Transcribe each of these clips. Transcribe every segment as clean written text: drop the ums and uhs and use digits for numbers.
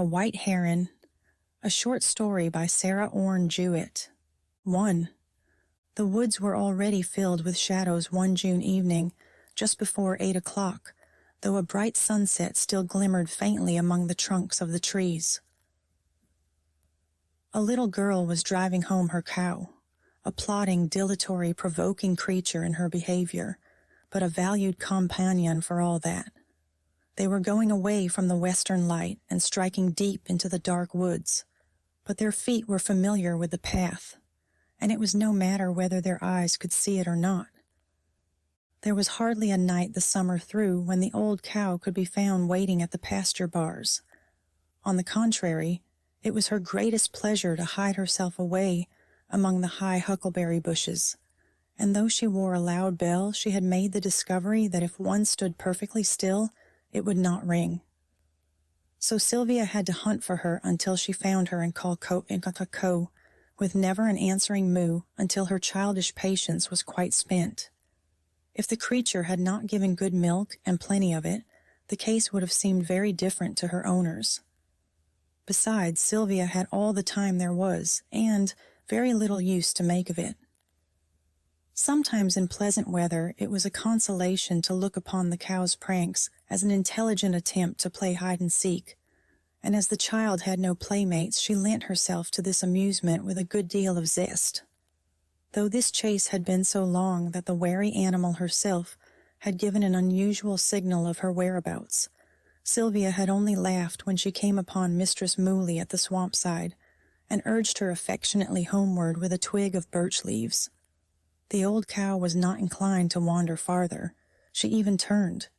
A White Heron, a short story by Orne Jewett. 1. The woods were already filled with shadows one June evening, just before 8 o'clock, though a bright sunset still glimmered faintly among the trunks of the trees. A little girl was driving home her cow, a plodding, dilatory, provoking creature in her behavior, but a valued companion for all that. They were going away from the western light and striking deep into the dark woods, but their feet were familiar with the path, and it was no matter whether their eyes could see it or not. There was hardly a night the summer through when the old cow could be found waiting at the pasture bars. On the contrary, it was her greatest pleasure to hide herself away among the high huckleberry bushes, and though she wore a loud bell, she had made the discovery that if one stood perfectly still, it would not ring. So Sylvia had to hunt for her until she found her and call co, with never an answering moo until her childish patience was quite spent. If the creature had not given good milk and plenty of it, the case would have seemed very different to her owners. Besides, Sylvia had all the time there was, and very little use to make of it. Sometimes in pleasant weather it was a consolation to look upon the cow's pranks as an intelligent attempt to play hide-and-seek, and as the child had no playmates, she lent herself to this amusement with a good deal of zest. Though this chase had been so long that the wary animal herself had given an unusual signal of her whereabouts, Sylvia had only laughed when she came upon Mistress Mooley at the swamp side, and urged her affectionately homeward with a twig of birch leaves. The old cow was not inclined to wander farther. She even turned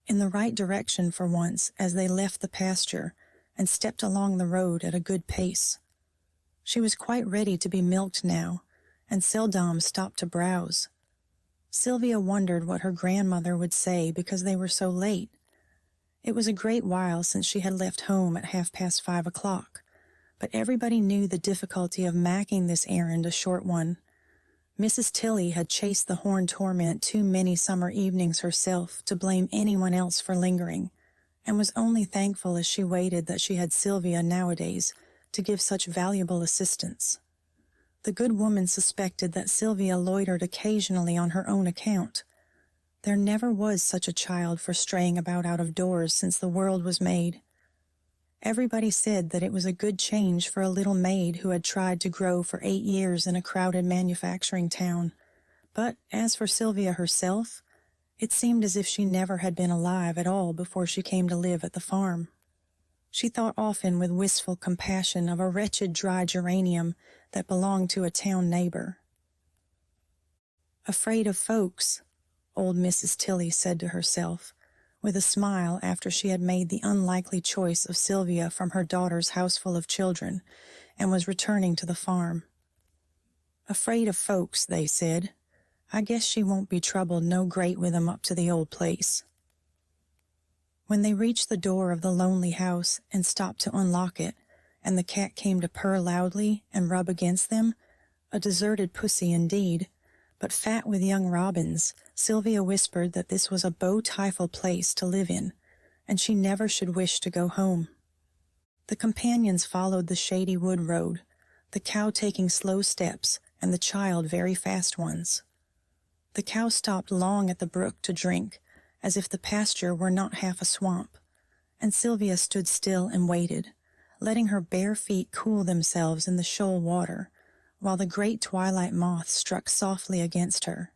in the right direction for once as they left the pasture and stepped along the road at a good pace. She was quite ready to be milked now, and seldom stopped to browse. Sylvia wondered what her grandmother would say because they were so late. It was a great while since she had left home at 5:30 o'clock, but everybody knew the difficulty of making this errand a short one. Mrs. Tilly had chased the horn torment too many summer evenings herself to blame anyone else for lingering, and was only thankful as she waited that she had Sylvia nowadays to give such valuable assistance. The good woman suspected that Sylvia loitered occasionally on her own account. There never was such a child for straying about out of doors since the world was made. Everybody said that it was a good change for a little maid who had tried to grow for 8 years in a crowded manufacturing town, but as for Sylvia herself, it seemed as if she never had been alive at all before she came to live at the farm. She thought often with wistful compassion of a wretched dry geranium that belonged to a town neighbor. "Afraid of folks," old Mrs. Tilly said to herself, with a smile after she had made the unlikely choice of Sylvia from her daughter's houseful of children, and was returning to the farm. "Afraid of folks," they said. "I guess she won't be troubled no great with 'em up to the old place." When they reached the door of the lonely house and stopped to unlock it, and the cat came to purr loudly and rub against them, a deserted pussy indeed, but fat with young robins, Sylvia whispered that this was a beautiful place to live in, and she never should wish to go home. The companions followed the shady wood road, the cow taking slow steps and the child very fast ones. The cow stopped long at the brook to drink, as if the pasture were not half a swamp, and Sylvia stood still and waited, letting her bare feet cool themselves in the shoal water, while the great twilight moth struck softly against her.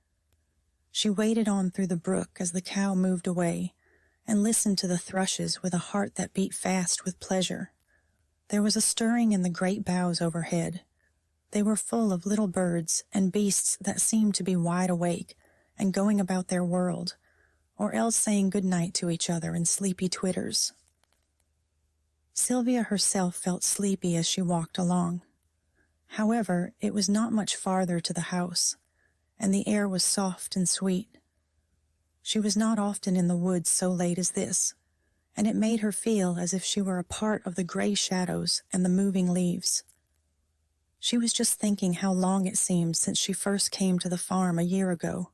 She waded on through the brook as the cow moved away, and listened to the thrushes with a heart that beat fast with pleasure. There was a stirring in the great boughs overhead. They were full of little birds and beasts that seemed to be wide awake and going about their world, or else saying good night to each other in sleepy twitters. Sylvia herself felt sleepy as she walked along. However, it was not much farther to the house, and the air was soft and sweet. She was not often in the woods so late as this, and it made her feel as if she were a part of the gray shadows and the moving leaves. She was just thinking how long it seemed since she first came to the farm a year ago,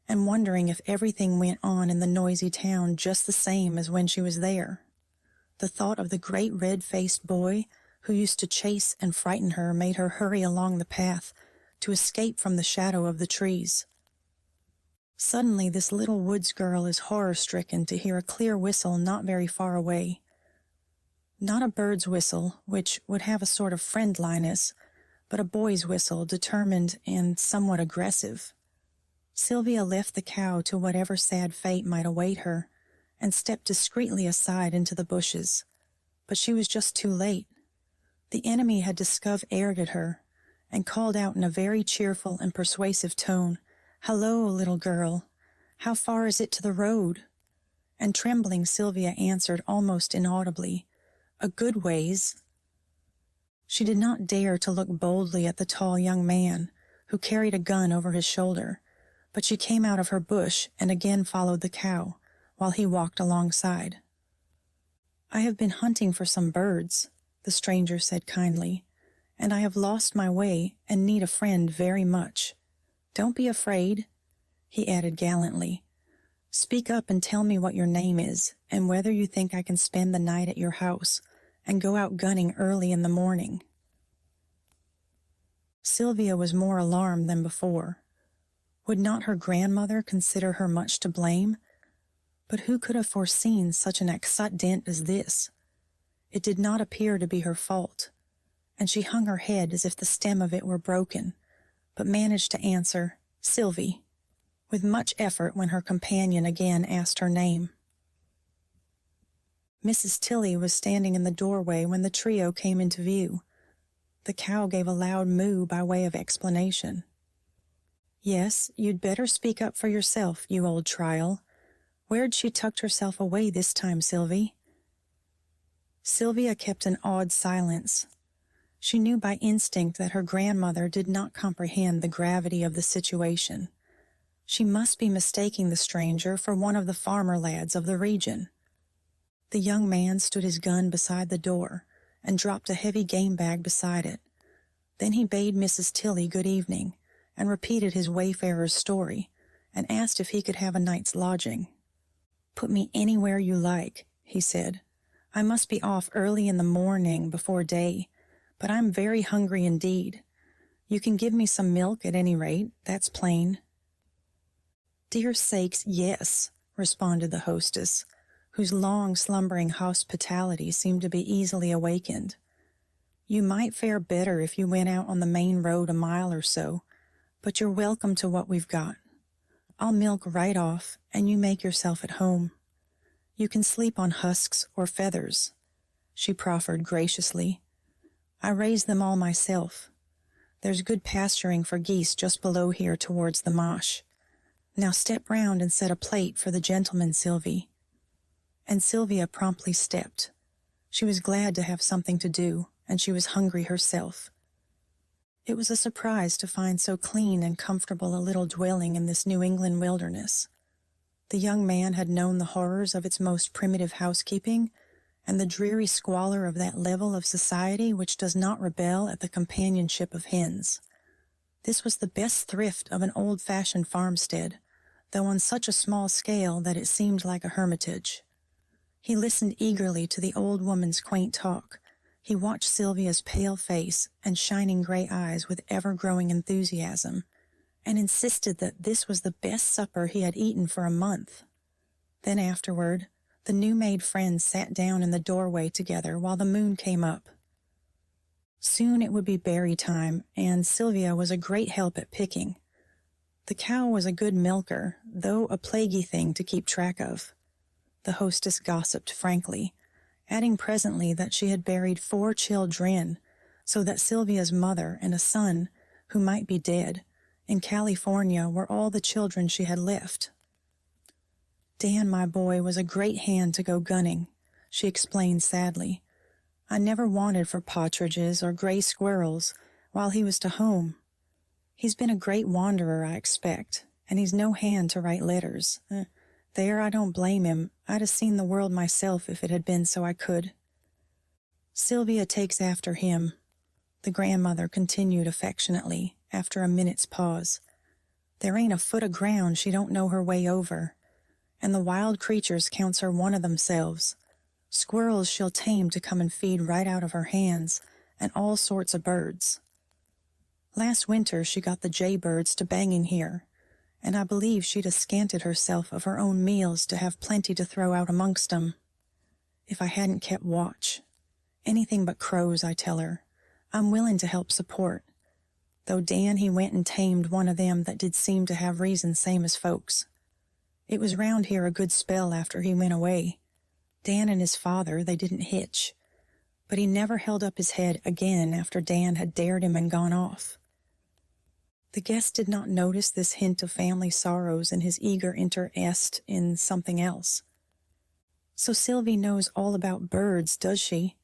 and wondering if everything went on in the noisy town just the same as when she was there. The thought of the great red-faced boy who used to chase and frighten her made her hurry along the path to escape from the shadow of the trees. Suddenly, this little woods girl is horror-stricken to hear a clear whistle not very far away. Not a bird's whistle, which would have a sort of friendliness, but a boy's whistle, determined and somewhat aggressive. Sylvia left the cow to whatever sad fate might await her, and stepped discreetly aside into the bushes. But she was just too late. The enemy had discovered her, and called out in a very cheerful and persuasive tone, "Hello, little girl. How far is it to the road?" And trembling Sylvia answered almost inaudibly, "A good ways." She did not dare to look boldly at the tall young man, who carried a gun over his shoulder, but she came out of her bush and again followed the cow, while he walked alongside. "I have been hunting for some birds," the stranger said kindly, "and I have lost my way and need a friend very much. Don't be afraid," he added gallantly. "Speak up and tell me what your name is, and whether you think I can spend the night at your house and go out gunning early in the morning." Sylvia was more alarmed than before. Would not her grandmother consider her much to blame? But who could have foreseen such an accident as this? It did not appear to be her fault, and she hung her head as if the stem of it were broken, but managed to answer, "Sylvie," with much effort when her companion again asked her name. Mrs. Tilley was standing in the doorway when the trio came into view. The cow gave a loud moo by way of explanation. "Yes, you'd better speak up for yourself, you old trial. Where'd she tucked herself away this time, Sylvie?" Sylvia kept an awed silence. She knew by instinct that her grandmother did not comprehend the gravity of the situation. She must be mistaking the stranger for one of the farmer lads of the region. The young man stood his gun beside the door and dropped a heavy game bag beside it. Then he bade Mrs. Tilley good evening and repeated his wayfarer's story and asked if he could have a night's lodging. "Put me anywhere you like," he said. "I must be off early in the morning before day, but I'm very hungry indeed. You can give me some milk at any rate, that's plain." "Dear sakes, yes," responded the hostess, whose long slumbering hospitality seemed to be easily awakened. "You might fare better if you went out on the main road a mile or so, but you're welcome to what we've got. I'll milk right off, and you make yourself at home. You can sleep on husks or feathers," she proffered graciously. "I raise them all myself. There's good pasturing for geese just below here towards the marsh. Now step round and set a plate for the gentleman, Sylvie." And Sylvia promptly stepped. She was glad to have something to do, and she was hungry herself. It was a surprise to find so clean and comfortable a little dwelling in this New England wilderness. The young man had known the horrors of its most primitive housekeeping, and the dreary squalor of that level of society which does not rebel at the companionship of hens. This was the best thrift of an old-fashioned farmstead, though on such a small scale that it seemed like a hermitage. He listened eagerly to the old woman's quaint talk. He watched Sylvia's pale face and shining gray eyes with ever-growing enthusiasm, and insisted that this was the best supper he had eaten for a month. Then afterward, the new-made friends sat down in the doorway together while the moon came up. Soon it would be berry time, and Sylvia was a great help at picking. The cow was a good milker, though a plaguey thing to keep track of. The hostess gossiped frankly, adding presently that she had buried 4 children, so that Sylvia's mother and a son, who might be dead, in California were all the children she had left. "Dan, my boy, was a great hand to go gunning," she explained sadly. "I never wanted for partridges or gray squirrels while he was to home. He's been a great wanderer, I expect, and he's no hand to write letters. There, I don't blame him. I'd have seen the world myself if it had been so I could." "Sylvia takes after him," the grandmother continued affectionately, after a minute's pause. "There ain't a foot of ground she don't know her way over, and the wild creatures counts her one of themselves, Squirrels she'll tame to come and feed right out of her hands, and all sorts of birds. Last winter she got the jaybirds to banging here, and I believe she'd have scanted herself of her own meals to have plenty to throw out amongst 'em, if I hadn't kept watch. Anything but crows, I tell her. I'm willing to help support, though Dan he went and tamed one of them that did seem to have reason same as folks. It was round here a good spell after he went away. Dan and his father, they didn't hitch, but he never held up his head again after Dan had dared him and gone off. The guest did not notice this hint of family sorrows in his eager interest in something else. "So Sylvie knows all about birds, does she?"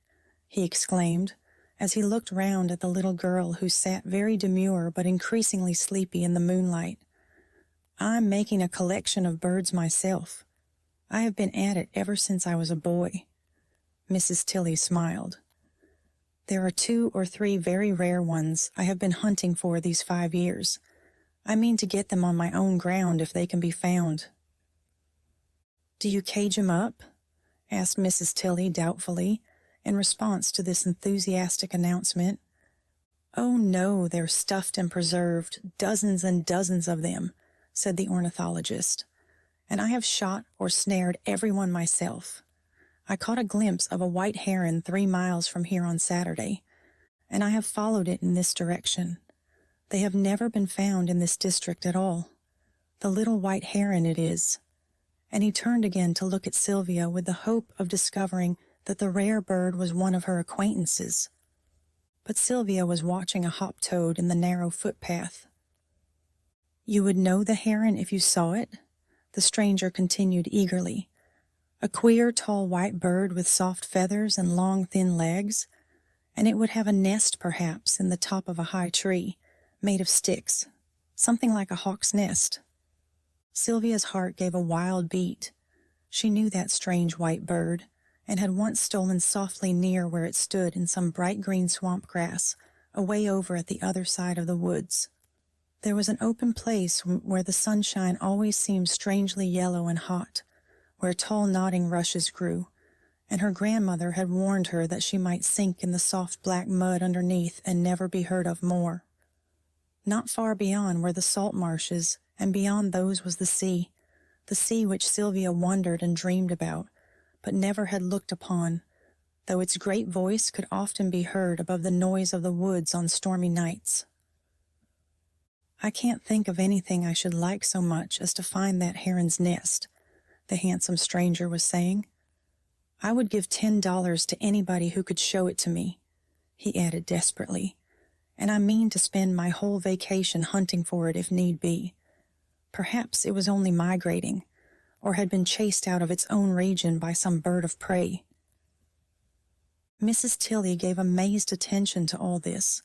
he exclaimed, as he looked round at the little girl who sat very demure but increasingly sleepy in the moonlight. "I'm making a collection of birds myself. I have been at it ever since I was a boy." Mrs. Tilley smiled. "There are 2 or 3 very rare ones I have been hunting for these 5 years. I mean to get them on my own ground if they can be found." "Do you cage 'em up?" asked Mrs. Tilley doubtfully, in response to this enthusiastic announcement. "Oh no, they're stuffed and preserved, dozens and dozens of them," said the ornithologist, "and I have shot or snared every one myself. I caught a glimpse of a white heron 3 miles from here on Saturday, and I have followed it in this direction. They have never been found in this district at all. The little white heron it is." And he turned again to look at Sylvia with the hope of discovering that the rare bird was one of her acquaintances. But Sylvia was watching a hop-toad in the narrow footpath. "You would know the heron if you saw it?" the stranger continued eagerly. "A queer, tall white bird with soft feathers and long, thin legs, and it would have a nest, perhaps, in the top of a high tree, made of sticks, something like a hawk's nest." Sylvia's heart gave a wild beat. She knew that strange white bird, and had once stolen softly near where it stood in some bright green swamp grass, away over at the other side of the woods. There was an open place where the sunshine always seemed strangely yellow and hot, where tall nodding rushes grew, and her grandmother had warned her that she might sink in the soft black mud underneath and never be heard of more. Not far beyond were the salt marshes, and beyond those was the sea which Sylvia wondered and dreamed about, but never had looked upon, though its great voice could often be heard above the noise of the woods on stormy nights. "I can't think of anything I should like so much as to find that heron's nest," the handsome stranger was saying. "I would give $10 to anybody who could show it to me," he added desperately, "and I mean to spend my whole vacation hunting for it if need be. Perhaps it was only migrating, or had been chased out of its own region by some bird of prey." Mrs. Tilley gave amazed attention to all this,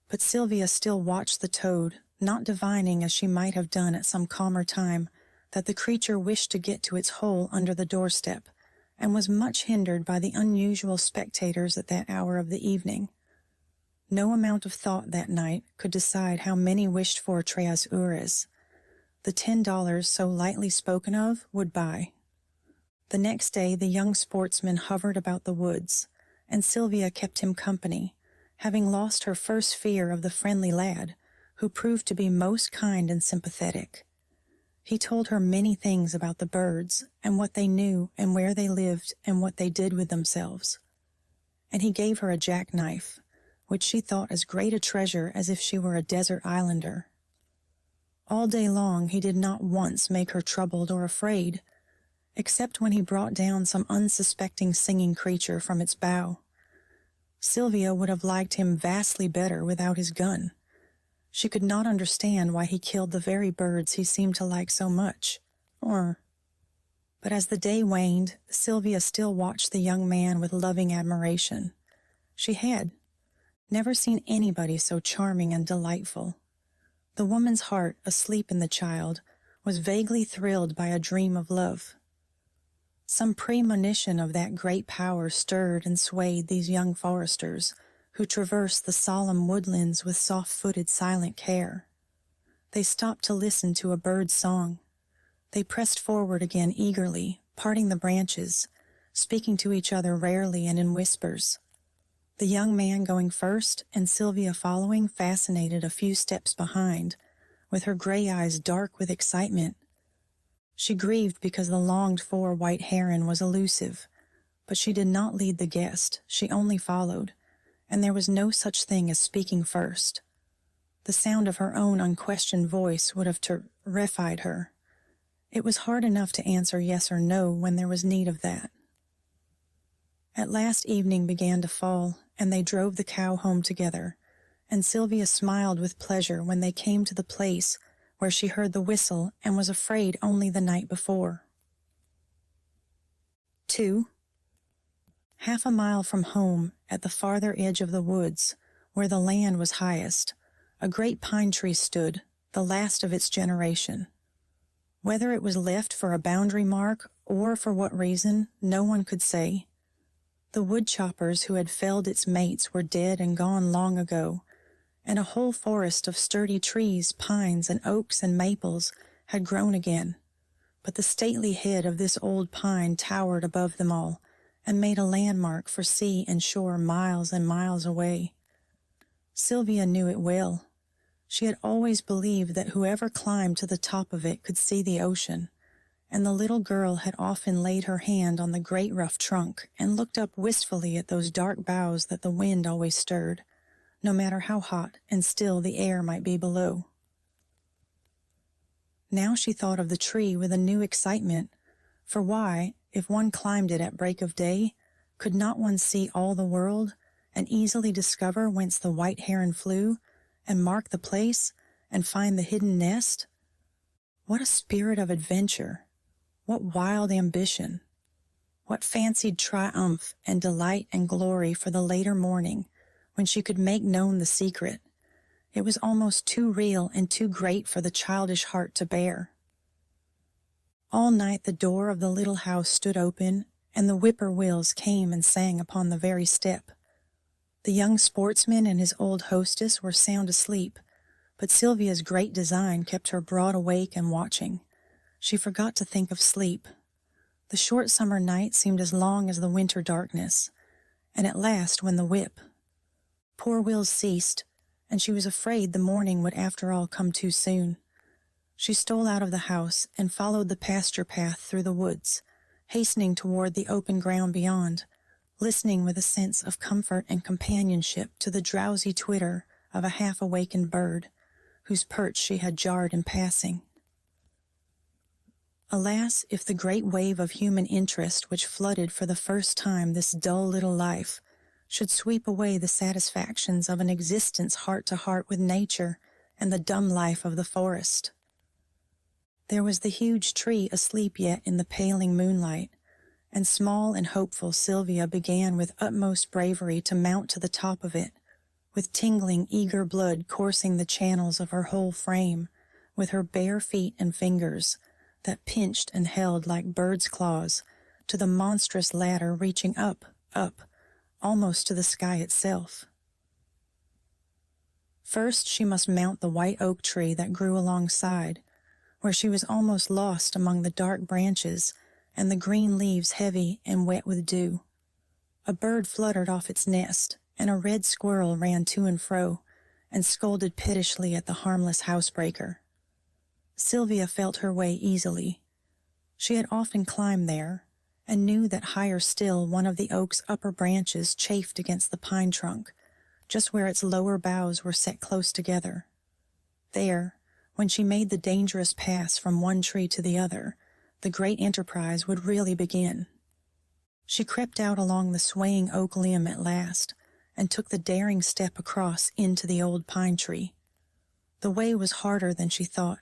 but Sylvia still watched the toad, not divining, as she might have done at some calmer time, that the creature wished to get to its hole under the doorstep, and was much hindered by the unusual spectators at that hour of the evening. No amount of thought that night could decide how many wished for tres eures. The $10 so lightly spoken of would buy. The next day the young sportsman hovered about the woods, and Sylvia kept him company, having lost her first fear of the friendly lad, who proved to be most kind and sympathetic. He told her many things about the birds, and what they knew, and where they lived, and what they did with themselves. And he gave her a jackknife, which she thought as great a treasure as if she were a desert islander. All day long he did not once make her troubled or afraid, except when he brought down some unsuspecting singing creature from its bough. Sylvia would have liked him vastly better without his gun. She could not understand why he killed the very birds he seemed to like so much. But as the day waned, Sylvia still watched the young man with loving admiration. She had never seen anybody so charming and delightful. The woman's heart, asleep in the child, was vaguely thrilled by a dream of love. Some premonition of that great power stirred and swayed these young foresters, who traversed the solemn woodlands with soft-footed, silent care. They stopped to listen to a bird's song. They pressed forward again eagerly, parting the branches, speaking to each other rarely and in whispers. The young man going first and Sylvia following, fascinated a few steps behind, with her gray eyes dark with excitement. She grieved because the longed-for white heron was elusive, but she did not lead the guest, she only followed, and there was no such thing as speaking first. The sound of her own unquestioned voice would have terrified her. It was hard enough to answer yes or no when there was need of that. At last evening began to fall, and they drove the cow home together, and Sylvia smiled with pleasure when they came to the place where she heard the whistle and was afraid only the night before. 2. Half a mile from home, at the farther edge of the woods, where the land was highest, a great pine tree stood, the last of its generation. Whether it was left for a boundary mark or for what reason, no one could say. The wood choppers who had felled its mates were dead and gone long ago, and a whole forest of sturdy trees, pines and oaks and maples had grown again. But the stately head of this old pine towered above them all, and made a landmark for sea and shore miles and miles away. Sylvia knew it well. She had always believed that whoever climbed to the top of it could see the ocean, and the little girl had often laid her hand on the great rough trunk and looked up wistfully at those dark boughs that the wind always stirred, no matter how hot and still the air might be below. Now she thought of the tree with a new excitement, for why, if one climbed it at break of day, could not one see all the world, and easily discover whence the white heron flew, and mark the place, and find the hidden nest? What a spirit of adventure! What wild ambition! What fancied triumph and delight and glory for the later morning, when she could make known the secret! It was almost too real and too great for the childish heart to bear. All night the door of the little house stood open, and the whippoorwills came and sang upon the very step. The young sportsman and his old hostess were sound asleep, but Sylvia's great design kept her broad awake and watching. She forgot to think of sleep. The short summer night seemed as long as the winter darkness, and at last when the poor Wills ceased, and she was afraid the morning would after all come too soon. She stole out of the house and followed the pasture path through the woods, hastening toward the open ground beyond, listening with a sense of comfort and companionship to the drowsy twitter of a half-awakened bird, whose perch she had jarred in passing. Alas, if the great wave of human interest which flooded for the first time this dull little life should sweep away the satisfactions of an existence heart to heart with nature and the dumb life of the forest. There was the huge tree asleep yet in the paling moonlight, and small and hopeful Sylvia began with utmost bravery to mount to the top of it, with tingling, eager blood coursing the channels of her whole frame, with her bare feet and fingers, that pinched and held like birds' claws, to the monstrous ladder reaching up, almost to the sky itself. First she must mount the white oak tree that grew alongside, where she was almost lost among the dark branches and the green leaves heavy and wet with dew. A bird fluttered off its nest, and a red squirrel ran to and fro, and scolded pettishly at the harmless housebreaker. Sylvia felt her way easily. She had often climbed there, and knew that higher still one of the oak's upper branches chafed against the pine trunk, just where its lower boughs were set close together. There, when she made the dangerous pass from one tree to the other, the great enterprise would really begin. She crept out along the swaying oak limb at last, and took the daring step across into the old pine tree. The way was harder than she thought.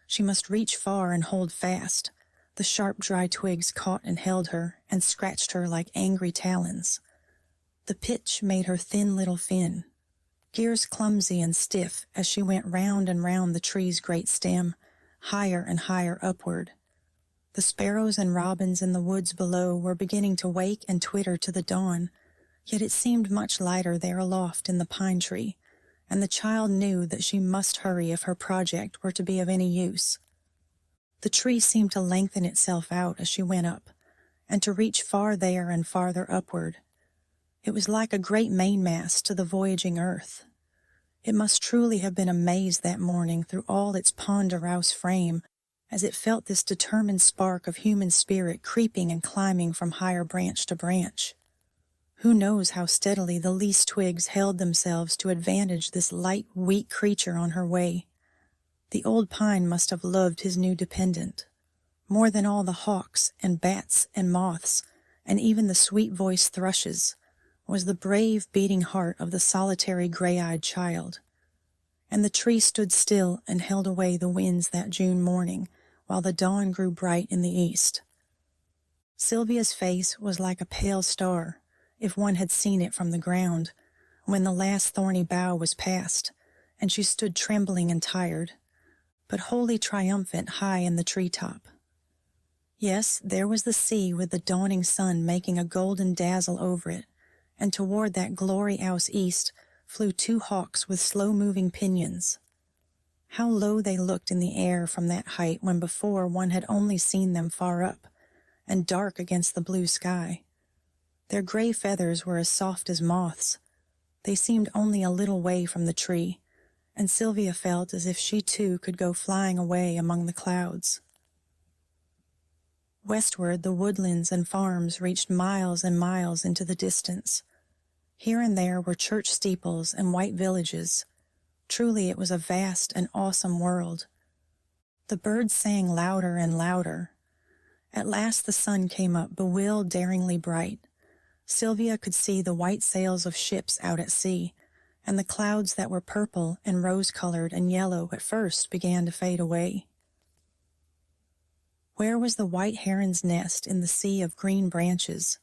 She must reach far and hold fast. The sharp, dry twigs caught and held her, and scratched her like angry talons. The pitch made her thin little fin, gears clumsy and stiff as she went round and round the tree's great stem, higher and higher upward. The sparrows and robins in the woods below were beginning to wake and twitter to the dawn, yet it seemed much lighter there aloft in the pine tree, and the child knew that she must hurry if her project were to be of any use. The tree seemed to lengthen itself out as she went up, and to reach far there and farther upward. It was like a great mainmast to the voyaging earth. It must truly have been amazed that morning through all its ponderous frame, as it felt this determined spark of human spirit creeping and climbing from higher branch to branch. Who knows how steadily the least twigs held themselves to advantage this light, weak creature on her way. The old pine must have loved his new dependent. More than all the hawks and bats and moths, and even the sweet-voiced thrushes, was the brave, beating heart of the solitary gray-eyed child. And the tree stood still and held away the winds that June morning, while the dawn grew bright in the east. Sylvia's face was like a pale star, if one had seen it from the ground, when the last thorny bough was past, and she stood trembling and tired, but wholly triumphant high in the tree-top. Yes, there was the sea with the dawning sun making a golden dazzle over it, and toward that glory house east flew two hawks with slow-moving pinions. How low they looked in the air from that height when before one had only seen them far up, and dark against the blue sky. Their gray feathers were as soft as moths. They seemed only a little way from the tree, and Sylvia felt as if she too could go flying away among the clouds. Westward, the woodlands and farms reached miles and miles into the distance. Here and there were church steeples and white villages. Truly it was a vast and awesome world. The birds sang louder and louder. At last the sun came up, bewilled, daringly bright. Sylvia could see the white sails of ships out at sea, and the clouds that were purple and rose-colored and yellow at first began to fade away. Where was the white heron's nest in the sea of green branches?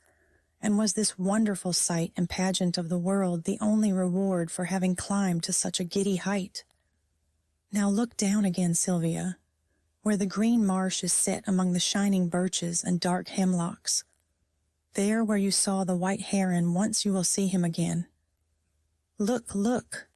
And was this wonderful sight and pageant of the world the only reward for having climbed to such a giddy height? Now look down again, Sylvia, where the green marsh is set among the shining birches and dark hemlocks. There where you saw the white heron, once you will see him again. Look, look!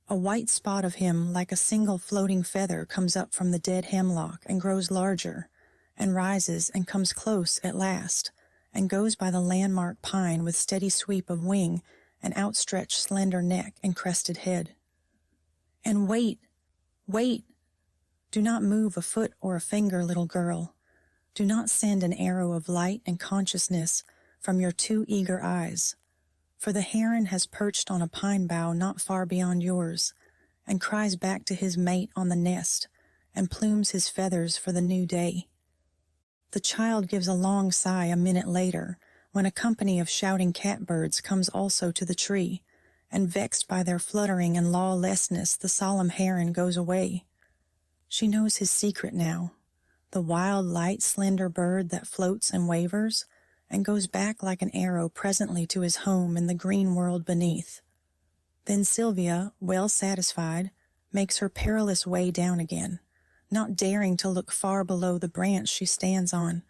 A white spot of him, like a single floating feather, comes up from the dead hemlock and grows larger, and rises and comes close at last, and goes by the landmark pine with steady sweep of wing and outstretched slender neck and crested head. And wait, wait! Do not move a foot or a finger, little girl. Do not send an arrow of light and consciousness from your too eager eyes, for the heron has perched on a pine bough not far beyond yours, and cries back to his mate on the nest, and plumes his feathers for the new day. The child gives a long sigh a minute later, when a company of shouting catbirds comes also to the tree, and vexed by their fluttering and lawlessness, the solemn heron goes away. She knows his secret now, the wild, light, slender bird that floats and wavers, and goes back like an arrow presently to his home in the green world beneath. Then Sylvia, well satisfied, makes her perilous way down again, not daring to look far below the branch she stands on,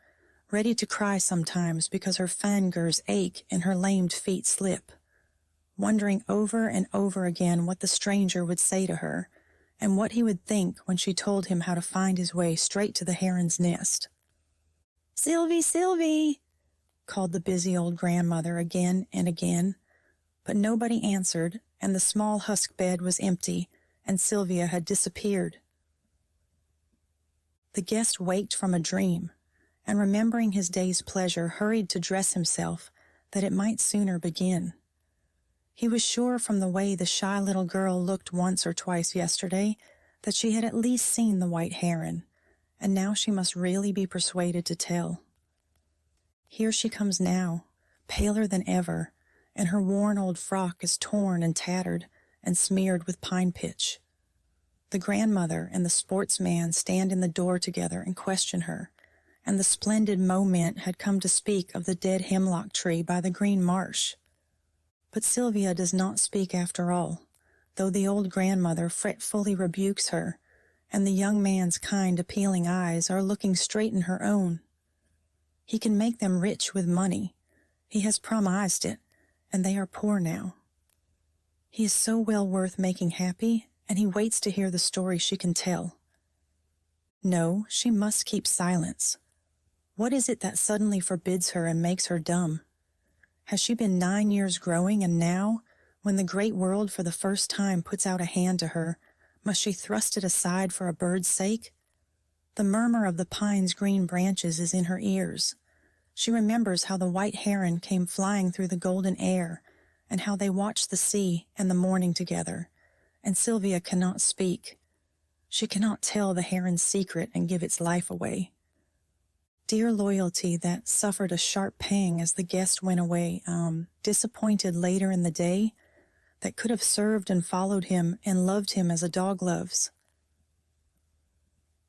ready to cry sometimes because her fingers ache and her lamed feet slip, wondering over and over again what the stranger would say to her, and what he would think when she told him how to find his way straight to the heron's nest. "Sylvie, Sylvie!" called the busy old grandmother again and again, but nobody answered, and the small husk bed was empty, and Sylvia had disappeared. The guest waked from a dream, and remembering his day's pleasure, hurried to dress himself, that it might sooner begin. He was sure from the way the shy little girl looked once or twice yesterday that she had at least seen the white heron, and now she must really be persuaded to tell. Here she comes now, paler than ever, and her worn old frock is torn and tattered and smeared with pine pitch. The grandmother and the sportsman stand in the door together and question her, and the splendid moment had come to speak of the dead hemlock tree by the green marsh. But Sylvia does not speak after all, though the old grandmother fretfully rebukes her, and the young man's kind, appealing eyes are looking straight in her own. He can make them rich with money. He has promised it, and they are poor now. He is so well worth making happy, and he waits to hear the story she can tell. No, she must keep silence. What is it that suddenly forbids her and makes her dumb? Has she been 9 years growing, and now, when the great world for the first time puts out a hand to her, must she thrust it aside for a bird's sake? The murmur of the pine's green branches is in her ears. She remembers how the white heron came flying through the golden air, and how they watched the sea and the morning together, and Sylvia cannot speak. She cannot tell the heron's secret and give its life away. Dear loyalty that suffered a sharp pang as the guest went away, disappointed later in the day, that could have served and followed him and loved him as a dog loves.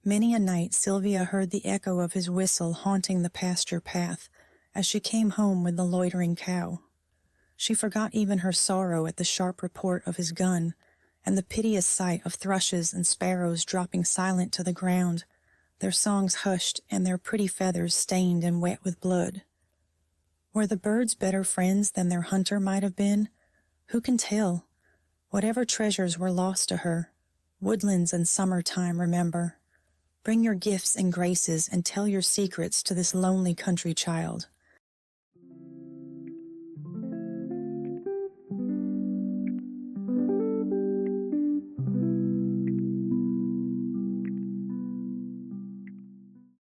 Many a night Sylvia heard the echo of his whistle haunting the pasture path as she came home with the loitering cow. She forgot even her sorrow at the sharp report of his gun and the piteous sight of thrushes and sparrows dropping silent to the ground, their songs hushed and their pretty feathers stained and wet with blood. Were the birds better friends than their hunter might have been? Who can tell? Whatever treasures were lost to her, woodlands and summertime remember. Bring your gifts and graces and tell your secrets to this lonely country child.